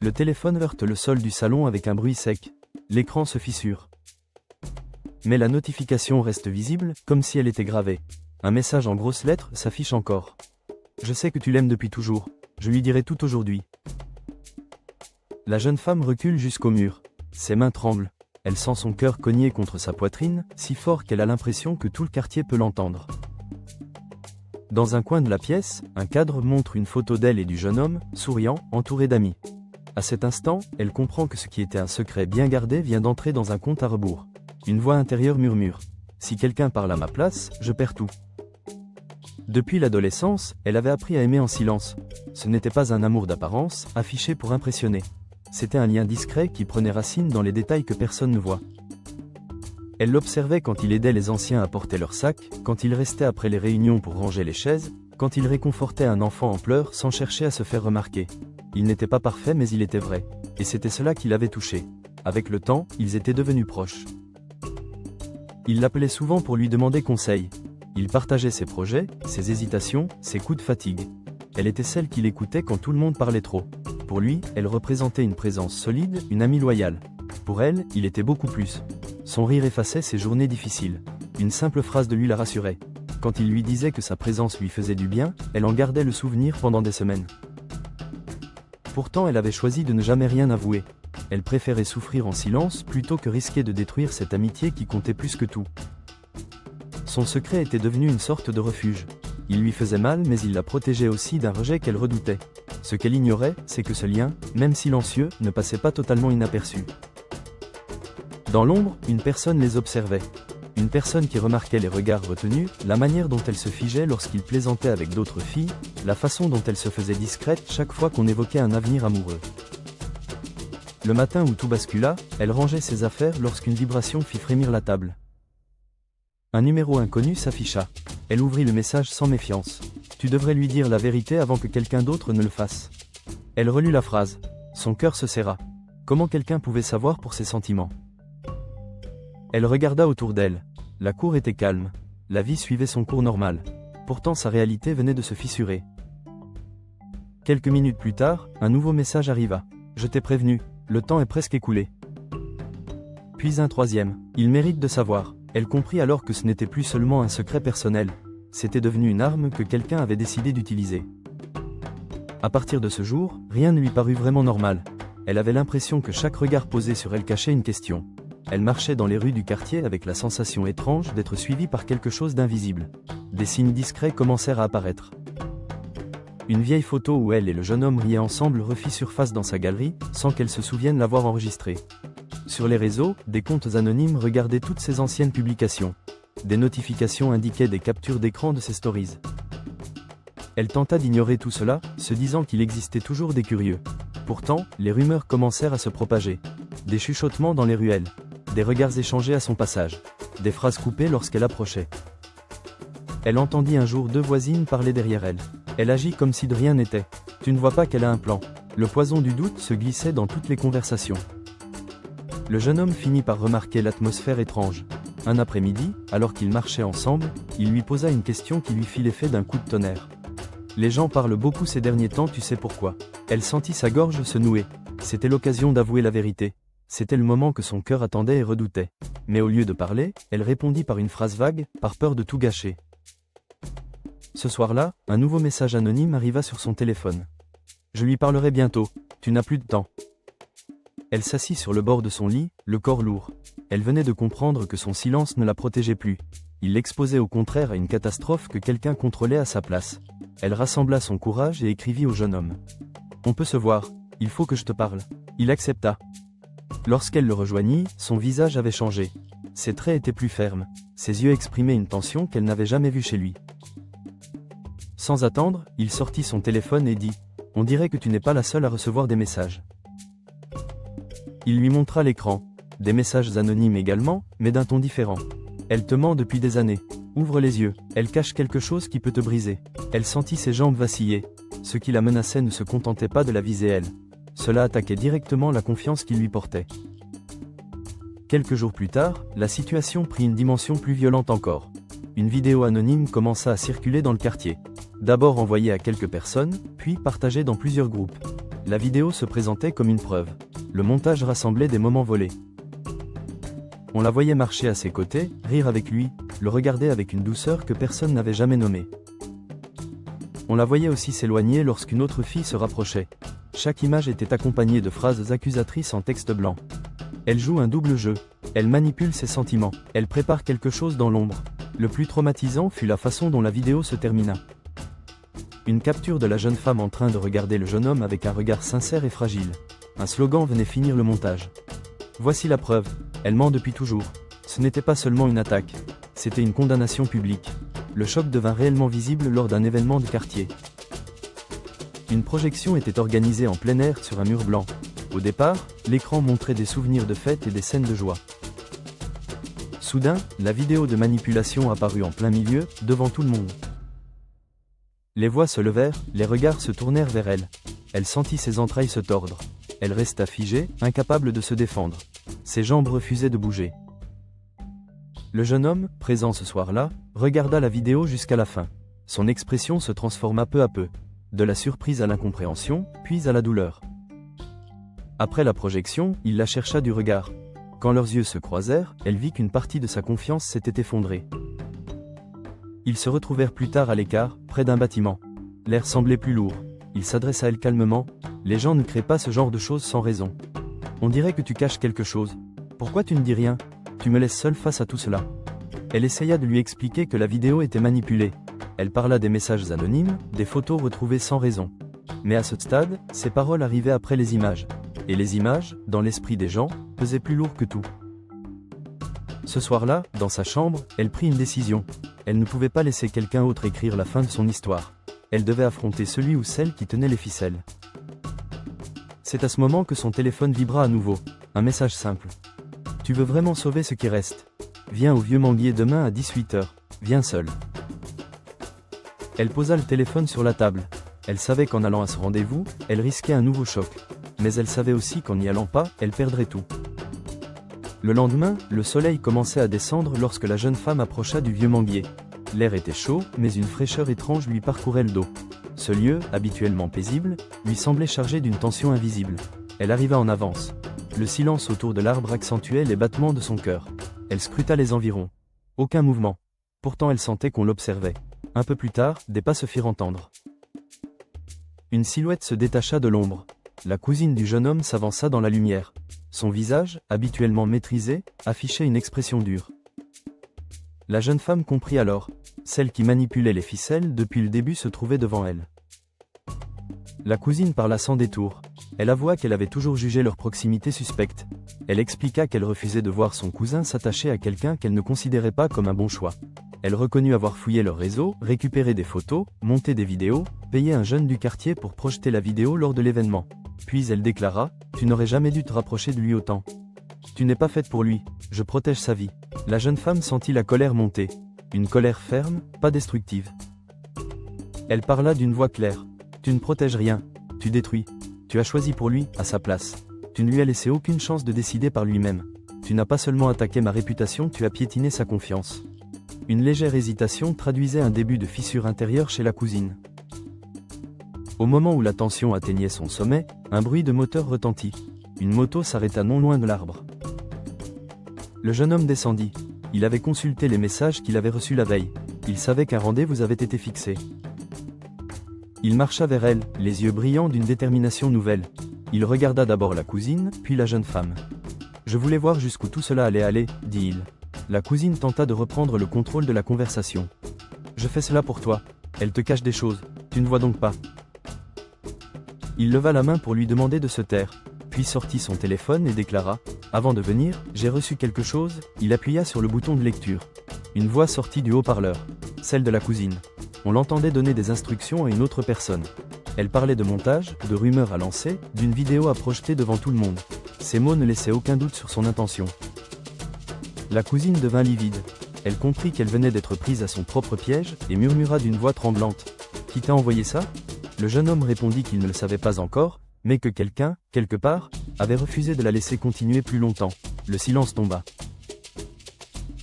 Le téléphone heurte le sol du salon avec un bruit sec. L'écran se fissure. Mais la notification reste visible, comme si elle était gravée. Un message en grosses lettres s'affiche encore. Je sais que tu l'aimes depuis toujours. Je lui dirai tout aujourd'hui. La jeune femme recule jusqu'au mur. Ses mains tremblent. Elle sent son cœur cogner contre sa poitrine, si fort qu'elle a l'impression que tout le quartier peut l'entendre. Dans un coin de la pièce, un cadre montre une photo d'elle et du jeune homme, souriant, entouré d'amis. À cet instant, elle comprend que ce qui était un secret bien gardé vient d'entrer dans un compte à rebours. Une voix intérieure murmure. Si quelqu'un parle à ma place, je perds tout. Depuis l'adolescence, elle avait appris à aimer en silence. Ce n'était pas un amour d'apparence, affiché pour impressionner. C'était un lien discret qui prenait racine dans les détails que personne ne voit. Elle l'observait quand il aidait les anciens à porter leurs sacs, quand il restait après les réunions pour ranger les chaises, quand il réconfortait un enfant en pleurs sans chercher à se faire remarquer. Il n'était pas parfait mais il était vrai. Et c'était cela qui l'avait touché. Avec le temps, ils étaient devenus proches. Il l'appelait souvent pour lui demander conseil. Il partageait ses projets, ses hésitations, ses coups de fatigue. Elle était celle qui l'écoutait quand tout le monde parlait trop. Pour lui, elle représentait une présence solide, une amie loyale. Pour elle, il était beaucoup plus. Son rire effaçait ses journées difficiles. Une simple phrase de lui la rassurait. Quand il lui disait que sa présence lui faisait du bien, elle en gardait le souvenir pendant des semaines. Pourtant, elle avait choisi de ne jamais rien avouer. Elle préférait souffrir en silence plutôt que risquer de détruire cette amitié qui comptait plus que tout. Son secret était devenu une sorte de refuge. Il lui faisait mal mais il la protégeait aussi d'un rejet qu'elle redoutait. Ce qu'elle ignorait, c'est que ce lien, même silencieux, ne passait pas totalement inaperçu. Dans l'ombre, une personne les observait. Une personne qui remarquait les regards retenus, la manière dont elle se figeait lorsqu'il plaisantait avec d'autres filles, la façon dont elle se faisait discrète chaque fois qu'on évoquait un avenir amoureux. Le matin où tout bascula, elle rangeait ses affaires lorsqu'une vibration fit frémir la table. Un numéro inconnu s'afficha. Elle ouvrit le message sans méfiance. « Tu devrais lui dire la vérité avant que quelqu'un d'autre ne le fasse. » Elle relut la phrase. Son cœur se serra. Comment quelqu'un pouvait savoir pour ses sentiments? Elle regarda autour d'elle. La cour était calme. La vie suivait son cours normal. Pourtant sa réalité venait de se fissurer. Quelques minutes plus tard, un nouveau message arriva. « Je t'ai prévenu, le temps est presque écoulé. » Puis un troisième. « Il mérite de savoir. » Elle comprit alors que ce n'était plus seulement un secret personnel. C'était devenu une arme que quelqu'un avait décidé d'utiliser. À partir de ce jour, rien ne lui parut vraiment normal. Elle avait l'impression que chaque regard posé sur elle cachait une question. Elle marchait dans les rues du quartier avec la sensation étrange d'être suivie par quelque chose d'invisible. Des signes discrets commencèrent à apparaître. Une vieille photo où elle et le jeune homme riaient ensemble refit surface dans sa galerie, sans qu'elle se souvienne l'avoir enregistrée. Sur les réseaux, des comptes anonymes regardaient toutes ses anciennes publications. Des notifications indiquaient des captures d'écran de ses stories. Elle tenta d'ignorer tout cela, se disant qu'il existait toujours des curieux. Pourtant, les rumeurs commencèrent à se propager. Des chuchotements dans les ruelles. Des regards échangés à son passage. Des phrases coupées lorsqu'elle approchait. Elle entendit un jour deux voisines parler derrière elle. Elle agit comme si de rien n'était. « Tu ne vois pas qu'elle a un plan ?» Le poison du doute se glissait dans toutes les conversations. Le jeune homme finit par remarquer l'atmosphère étrange. Un après-midi, alors qu'ils marchaient ensemble, il lui posa une question qui lui fit l'effet d'un coup de tonnerre. « Les gens parlent beaucoup ces derniers temps, tu sais pourquoi ?» Elle sentit sa gorge se nouer. C'était l'occasion d'avouer la vérité. C'était le moment que son cœur attendait et redoutait. Mais au lieu de parler, elle répondit par une phrase vague, par peur de tout gâcher. Ce soir-là, un nouveau message anonyme arriva sur son téléphone. « Je lui parlerai bientôt, tu n'as plus de temps. » Elle s'assit sur le bord de son lit, le corps lourd. Elle venait de comprendre que son silence ne la protégeait plus. Il l'exposait au contraire à une catastrophe que quelqu'un contrôlait à sa place. Elle rassembla son courage et écrivit au jeune homme. « On peut se voir, il faut que je te parle. » Il accepta. Lorsqu'elle le rejoignit, son visage avait changé. Ses traits étaient plus fermes. Ses yeux exprimaient une tension qu'elle n'avait jamais vue chez lui. Sans attendre, il sortit son téléphone et dit « On dirait que tu n'es pas la seule à recevoir des messages. » Il lui montra l'écran. Des messages anonymes également, mais d'un ton différent. Elle te ment depuis des années. Ouvre les yeux. Elle cache quelque chose qui peut te briser. Elle sentit ses jambes vaciller. Ce qui la menaçait ne se contentait pas de la viser elle. Cela attaquait directement la confiance qu'il lui portait. Quelques jours plus tard, la situation prit une dimension plus violente encore. Une vidéo anonyme commença à circuler dans le quartier. D'abord envoyée à quelques personnes, puis partagée dans plusieurs groupes. La vidéo se présentait comme une preuve. Le montage rassemblait des moments volés. On la voyait marcher à ses côtés, rire avec lui, le regarder avec une douceur que personne n'avait jamais nommée. On la voyait aussi s'éloigner lorsqu'une autre fille se rapprochait. Chaque image était accompagnée de phrases accusatrices en texte blanc. Elle joue un double jeu. Elle manipule ses sentiments. Elle prépare quelque chose dans l'ombre. Le plus traumatisant fut la façon dont la vidéo se termina. Une capture de la jeune femme en train de regarder le jeune homme avec un regard sincère et fragile. Un slogan venait finir le montage. Voici la preuve. Elle ment depuis toujours. Ce n'était pas seulement une attaque. C'était une condamnation publique. Le choc devint réellement visible lors d'un événement de quartier. Une projection était organisée en plein air sur un mur blanc. Au départ, l'écran montrait des souvenirs de fêtes et des scènes de joie. Soudain, la vidéo de manipulation apparut en plein milieu, devant tout le monde. Les voix se levèrent, les regards se tournèrent vers elle. Elle sentit ses entrailles se tordre. Elle resta figée, incapable de se défendre. Ses jambes refusaient de bouger. Le jeune homme, présent ce soir-là, regarda la vidéo jusqu'à la fin. Son expression se transforma peu à peu. De la surprise à l'incompréhension, puis à la douleur. Après la projection, il la chercha du regard. Quand leurs yeux se croisèrent, elle vit qu'une partie de sa confiance s'était effondrée. Ils se retrouvèrent plus tard à l'écart, près d'un bâtiment. L'air semblait plus lourd. Il s'adressa à elle calmement. Les gens ne créent pas ce genre de choses sans raison. On dirait que tu caches quelque chose. Pourquoi tu ne dis rien? Tu me laisses seule face à tout cela. Elle essaya de lui expliquer que la vidéo était manipulée. Elle parla des messages anonymes, des photos retrouvées sans raison. Mais à ce stade, ses paroles arrivaient après les images. Et les images, dans l'esprit des gens, pesaient plus lourd que tout. Ce soir-là, dans sa chambre, elle prit une décision. Elle ne pouvait pas laisser quelqu'un autre écrire la fin de son histoire. Elle devait affronter celui ou celle qui tenait les ficelles. C'est à ce moment que son téléphone vibra à nouveau. Un message simple. Tu veux vraiment sauver ce qui reste? Viens au Vieux Manguier demain à 18h. Viens seule. Elle posa le téléphone sur la table. Elle savait qu'en allant à ce rendez-vous, elle risquait un nouveau choc. Mais elle savait aussi qu'en n'y allant pas, elle perdrait tout. Le lendemain, le soleil commençait à descendre lorsque la jeune femme approcha du Vieux Manguier. L'air était chaud, mais une fraîcheur étrange lui parcourait le dos. Ce lieu, habituellement paisible, lui semblait chargé d'une tension invisible. Elle arriva en avance. Le silence autour de l'arbre accentuait les battements de son cœur. Elle scruta les environs. Aucun mouvement. Pourtant elle sentait qu'on l'observait. Un peu plus tard, des pas se firent entendre. Une silhouette se détacha de l'ombre. La cousine du jeune homme s'avança dans la lumière. Son visage, habituellement maîtrisé, affichait une expression dure. La jeune femme comprit alors. Celle qui manipulait les ficelles depuis le début se trouvait devant elle. La cousine parla sans détour. Elle avoua qu'elle avait toujours jugé leur proximité suspecte. Elle expliqua qu'elle refusait de voir son cousin s'attacher à quelqu'un qu'elle ne considérait pas comme un bon choix. Elle reconnut avoir fouillé leur réseau, récupéré des photos, monté des vidéos, payé un jeune du quartier pour projeter la vidéo lors de l'événement. Puis elle déclara, « Tu n'aurais jamais dû te rapprocher de lui autant. Tu n'es pas faite pour lui, je protège sa vie. » La jeune femme sentit la colère monter. Une colère ferme, pas destructive. Elle parla d'une voix claire. « Tu ne protèges rien, tu détruis. Tu as choisi pour lui, à sa place. Tu ne lui as laissé aucune chance de décider par lui-même. Tu n'as pas seulement attaqué ma réputation, tu as piétiné sa confiance. » Une légère hésitation traduisait un début de fissure intérieure chez la cousine. Au moment où la tension atteignait son sommet, un bruit de moteur retentit. Une moto s'arrêta non loin de l'arbre. Le jeune homme descendit. Il avait consulté les messages qu'il avait reçus la veille. Il savait qu'un rendez-vous avait été fixé. Il marcha vers elle, les yeux brillants d'une détermination nouvelle. Il regarda d'abord la cousine, puis la jeune femme. « Je voulais voir jusqu'où tout cela allait aller, dit-il. » La cousine tenta de reprendre le contrôle de la conversation. « Je fais cela pour toi. Elle te cache des choses. Tu ne vois donc pas. » Il leva la main pour lui demander de se taire, puis sortit son téléphone et déclara « Avant de venir, j'ai reçu quelque chose ». Il appuya sur le bouton de lecture. Une voix sortit du haut-parleur, celle de la cousine. On l'entendait donner des instructions à une autre personne. Elle parlait de montage, de rumeurs à lancer, d'une vidéo à projeter devant tout le monde. Ces mots ne laissaient aucun doute sur son intention. La cousine devint livide. Elle comprit qu'elle venait d'être prise à son propre piège et murmura d'une voix tremblante. « Qui t'a envoyé ça ?» Le jeune homme répondit qu'il ne le savait pas encore, mais que quelqu'un, quelque part, avait refusé de la laisser continuer plus longtemps. Le silence tomba.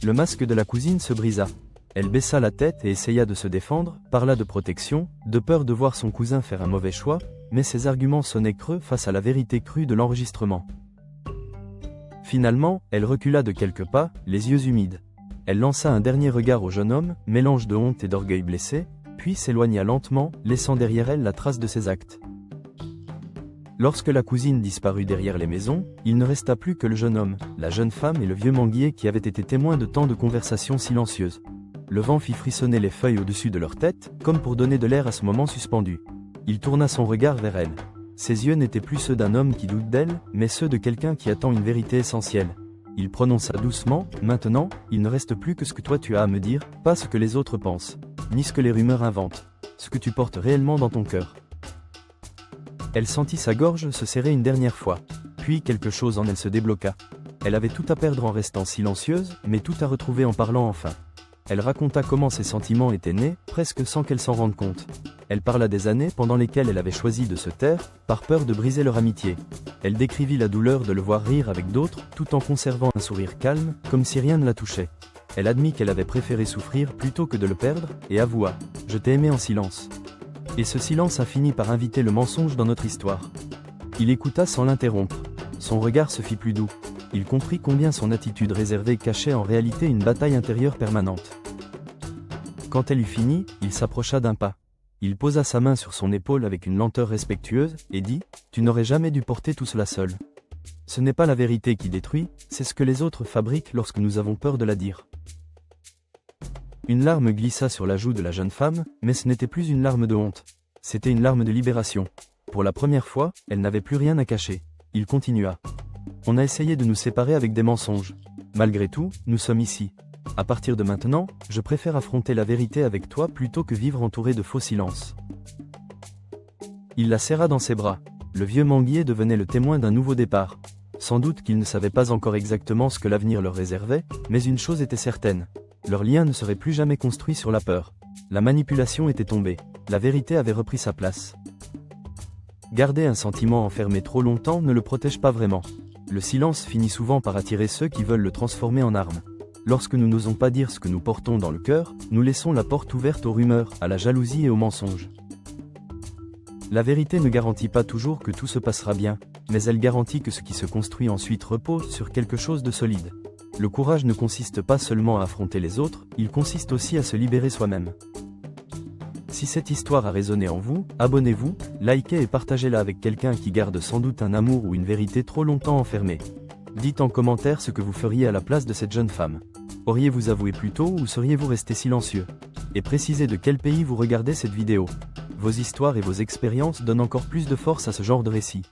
Le masque de la cousine se brisa. Elle baissa la tête et essaya de se défendre, parla de protection, de peur de voir son cousin faire un mauvais choix, mais ses arguments sonnaient creux face à la vérité crue de l'enregistrement. Finalement, elle recula de quelques pas, les yeux humides. Elle lança un dernier regard au jeune homme, mélange de honte et d'orgueil blessé, puis s'éloigna lentement, laissant derrière elle la trace de ses actes. Lorsque la cousine disparut derrière les maisons, il ne resta plus que le jeune homme, la jeune femme et le vieux manguier qui avaient été témoins de tant de conversations silencieuses. Le vent fit frissonner les feuilles au-dessus de leur tête, comme pour donner de l'air à ce moment suspendu. Il tourna son regard vers elle. Ses yeux n'étaient plus ceux d'un homme qui doute d'elle, mais ceux de quelqu'un qui attend une vérité essentielle. Il prononça doucement, « Maintenant, il ne reste plus que ce que toi tu as à me dire, pas ce que les autres pensent, ni ce que les rumeurs inventent, ce que tu portes réellement dans ton cœur. » Elle sentit sa gorge se serrer une dernière fois. Puis quelque chose en elle se débloqua. Elle avait tout à perdre en restant silencieuse, mais tout à retrouver en parlant enfin. Elle raconta comment ses sentiments étaient nés, presque sans qu'elle s'en rende compte. Elle parla des années pendant lesquelles elle avait choisi de se taire, par peur de briser leur amitié. Elle décrivit la douleur de le voir rire avec d'autres, tout en conservant un sourire calme, comme si rien ne la touchait. Elle admit qu'elle avait préféré souffrir plutôt que de le perdre, et avoua « Je t'ai aimé en silence ». Et ce silence a fini par inviter le mensonge dans notre histoire. Il écouta sans l'interrompre. Son regard se fit plus doux. Il comprit combien son attitude réservée cachait en réalité une bataille intérieure permanente. Quand elle eut fini, il s'approcha d'un pas. Il posa sa main sur son épaule avec une lenteur respectueuse, et dit « Tu n'aurais jamais dû porter tout cela seul. Ce n'est pas la vérité qui détruit, c'est ce que les autres fabriquent lorsque nous avons peur de la dire. » Une larme glissa sur la joue de la jeune femme, mais ce n'était plus une larme de honte. C'était une larme de libération. Pour la première fois, elle n'avait plus rien à cacher. Il continua. « On a essayé de nous séparer avec des mensonges. Malgré tout, nous sommes ici. À partir de maintenant, je préfère affronter la vérité avec toi plutôt que vivre entouré de faux silences. » Il la serra dans ses bras. Le vieux manguier devenait le témoin d'un nouveau départ. Sans doute qu'ils ne savaient pas encore exactement ce que l'avenir leur réservait, mais une chose était certaine. Leur lien ne serait plus jamais construit sur la peur. La manipulation était tombée. La vérité avait repris sa place. Garder un sentiment enfermé trop longtemps ne le protège pas vraiment. Le silence finit souvent par attirer ceux qui veulent le transformer en arme. Lorsque nous n'osons pas dire ce que nous portons dans le cœur, nous laissons la porte ouverte aux rumeurs, à la jalousie et aux mensonges. La vérité ne garantit pas toujours que tout se passera bien, mais elle garantit que ce qui se construit ensuite repose sur quelque chose de solide. Le courage ne consiste pas seulement à affronter les autres, il consiste aussi à se libérer soi-même. Si cette histoire a résonné en vous, abonnez-vous, likez et partagez-la avec quelqu'un qui garde sans doute un amour ou une vérité trop longtemps enfermée. Dites en commentaire ce que vous feriez à la place de cette jeune femme. Auriez-vous avoué plus tôt ou seriez-vous resté silencieux? Et précisez de quel pays vous regardez cette vidéo. Vos histoires et vos expériences donnent encore plus de force à ce genre de récit.